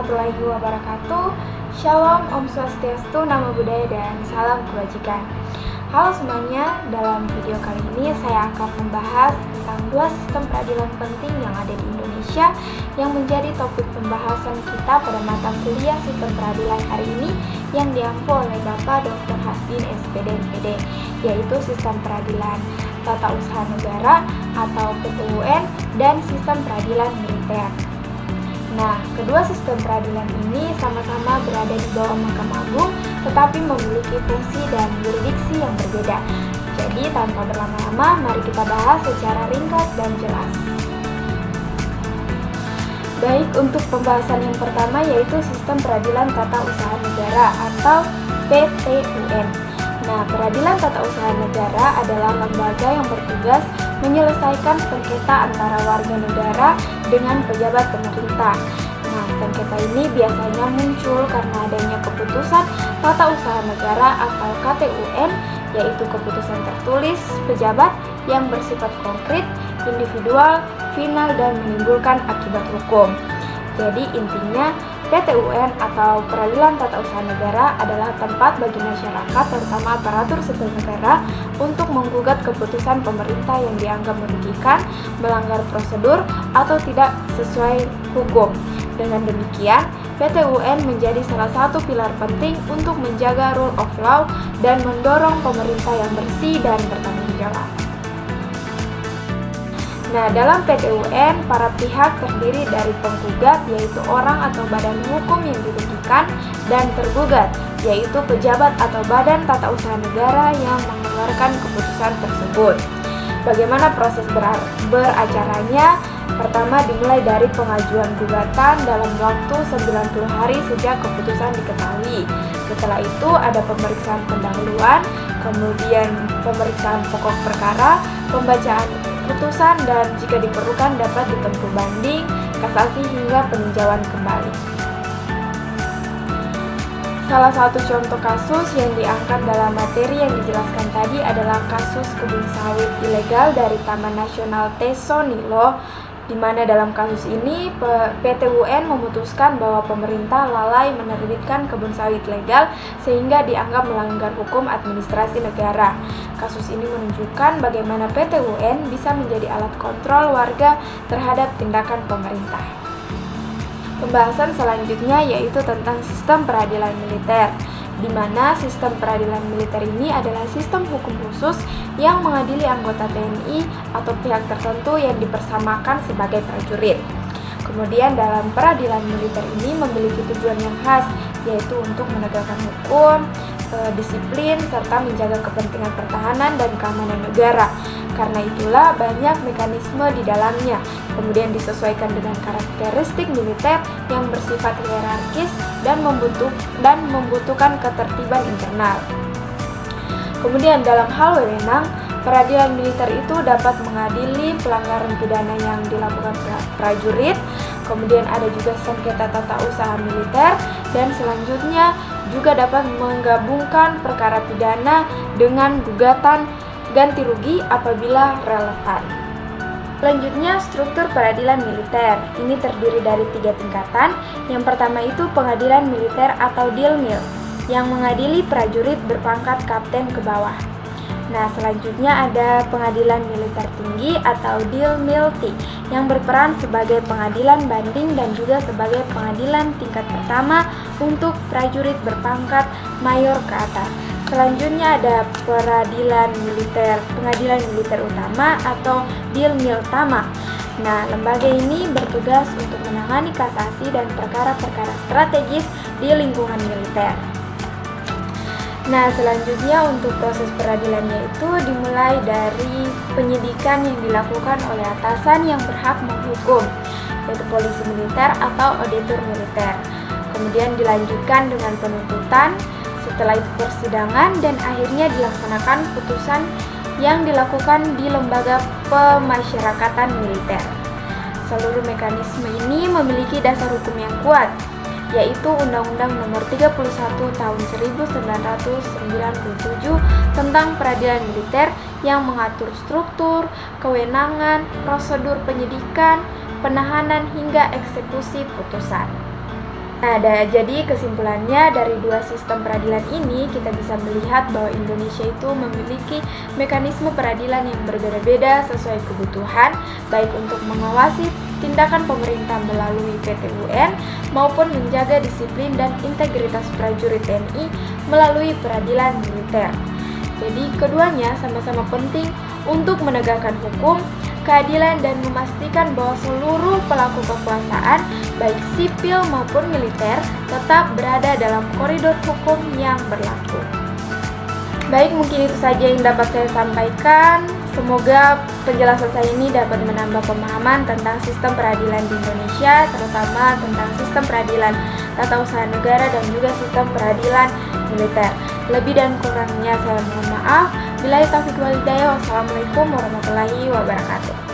warahmatullahi wabarakatuh. Shalom, Om Swastiastu, Namo Buddhaya, dan salam kebajikan. Halo semuanya, dalam video kali ini saya akan membahas tentang dua sistem peradilan penting yang ada di Indonesia yang menjadi topik pembahasan kita pada mata kuliah sistem peradilan hari ini yang diampu oleh Bapak Dr. Hasdin SPD MPD, yaitu sistem peradilan tata usaha negara atau PTUN dan sistem peradilan militer. Nah, kedua sistem peradilan ini sama-sama berada di bawah Mahkamah Agung, tetapi memiliki fungsi dan yurisdiksi yang berbeda. Jadi, tanpa berlama-lama, mari kita bahas secara ringkas dan jelas. Baik, untuk pembahasan yang pertama yaitu sistem peradilan tata usaha negara atau PTUN. Nah, peradilan tata usaha negara adalah lembaga yang bertugas menyelesaikan sengketa antara warga negara dengan pejabat pemerintah. Nah, sengketa ini biasanya muncul karena adanya keputusan tata usaha negara atau KTUN, yaitu keputusan tertulis pejabat yang bersifat konkret, individual, final, dan menimbulkan akibat hukum. Jadi intinya, PTUN atau Peradilan Tata Usaha Negara adalah tempat bagi masyarakat, terutama aparatur sipil negara, untuk menggugat keputusan pemerintah yang dianggap merugikan, melanggar prosedur, atau tidak sesuai hukum. Dengan demikian, PTUN menjadi salah satu pilar penting untuk menjaga rule of law dan mendorong pemerintah yang bersih dan bertanggung jawab. Nah, dalam PTUN, para pihak terdiri dari penggugat, yaitu orang atau badan hukum yang dirugikan, dan tergugat, yaitu pejabat atau badan tata usaha negara yang mengeluarkan keputusan tersebut. Bagaimana proses beracaranya? Pertama, dimulai dari pengajuan gugatan dalam waktu 90 hari sejak keputusan diketahui. Setelah itu ada pemeriksaan pendahuluan, kemudian pemeriksaan pokok perkara, pembacaan putusan, dan jika diperlukan dapat ditempuh banding, kasasi, hingga peninjauan kembali. Salah satu contoh kasus yang diangkat dalam materi yang dijelaskan tadi adalah kasus kebun sawit ilegal dari Taman Nasional Tesonilo, di mana dalam kasus ini PTUN memutuskan bahwa pemerintah lalai menerbitkan kebun sawit legal sehingga dianggap melanggar hukum administrasi negara. Kasus ini menunjukkan bagaimana PTUN bisa menjadi alat kontrol warga terhadap tindakan pemerintah. Pembahasan selanjutnya yaitu tentang sistem peradilan militer, di mana sistem peradilan militer ini adalah sistem hukum khusus yang mengadili anggota TNI atau pihak tertentu yang dipersamakan sebagai prajurit. Kemudian dalam peradilan militer ini memiliki tujuan yang khas, yaitu untuk menegakkan hukum, disiplin, serta menjaga kepentingan pertahanan dan keamanan negara. Karena itulah banyak mekanisme di dalamnya, kemudian disesuaikan dengan karakteristik militer yang bersifat hierarkis dan membutuhkan ketertiban internal. Kemudian dalam hal wewenang, peradilan militer itu dapat mengadili pelanggaran pidana yang dilakukan prajurit, kemudian ada juga sengketa tata usaha militer, dan selanjutnya juga dapat menggabungkan perkara pidana dengan gugatan ganti rugi apabila relevan. Selanjutnya, struktur peradilan militer. Ini terdiri dari 3 tingkatan. Yang pertama itu pengadilan militer atau Dilmil, yang mengadili prajurit berpangkat kapten ke bawah. Nah, selanjutnya ada pengadilan militer tinggi atau Dilmilti, yang berperan sebagai pengadilan banding dan juga sebagai pengadilan tingkat pertama untuk prajurit berpangkat mayor ke atas. Selanjutnya ada pengadilan militer utama atau Dilmiltama. Nah, lembaga ini bertugas untuk menangani kasasi dan perkara-perkara strategis di lingkungan militer. Nah, selanjutnya untuk proses peradilannya itu dimulai dari penyidikan yang dilakukan oleh atasan yang berhak menghukum, yaitu polisi militer atau auditor militer. Kemudian dilanjutkan dengan penuntutan, setelah itu persidangan, dan akhirnya dilaksanakan putusan yang dilakukan di lembaga pemasyarakatan militer. Seluruh mekanisme ini memiliki dasar hukum yang kuat, yaitu Undang-Undang Nomor 31 Tahun 1997 tentang Peradilan Militer yang mengatur struktur, kewenangan, prosedur penyidikan, penahanan hingga eksekusi putusan. Nah, jadi kesimpulannya dari dua sistem peradilan ini kita bisa melihat bahwa Indonesia itu memiliki mekanisme peradilan yang berbeda-beda sesuai kebutuhan, baik untuk mengawasi tindakan pemerintah melalui PT UN maupun menjaga disiplin dan integritas prajurit TNI melalui peradilan militer. Jadi keduanya sama-sama penting untuk menegakkan hukum, keadilan dan memastikan bahwa seluruh pelaku kekuasaan, baik sipil maupun militer, tetap berada dalam koridor hukum yang berlaku. Baik, mungkin itu saja yang dapat saya sampaikan. Semoga penjelasan saya ini dapat menambah pemahaman tentang sistem peradilan di Indonesia, terutama tentang sistem peradilan tata usaha negara dan juga sistem peradilan militer. Lebih dan kurangnya saya mohon maaf. Billahi taufiq wal hidayah. Wassalamualaikum warahmatullahi wabarakatuh.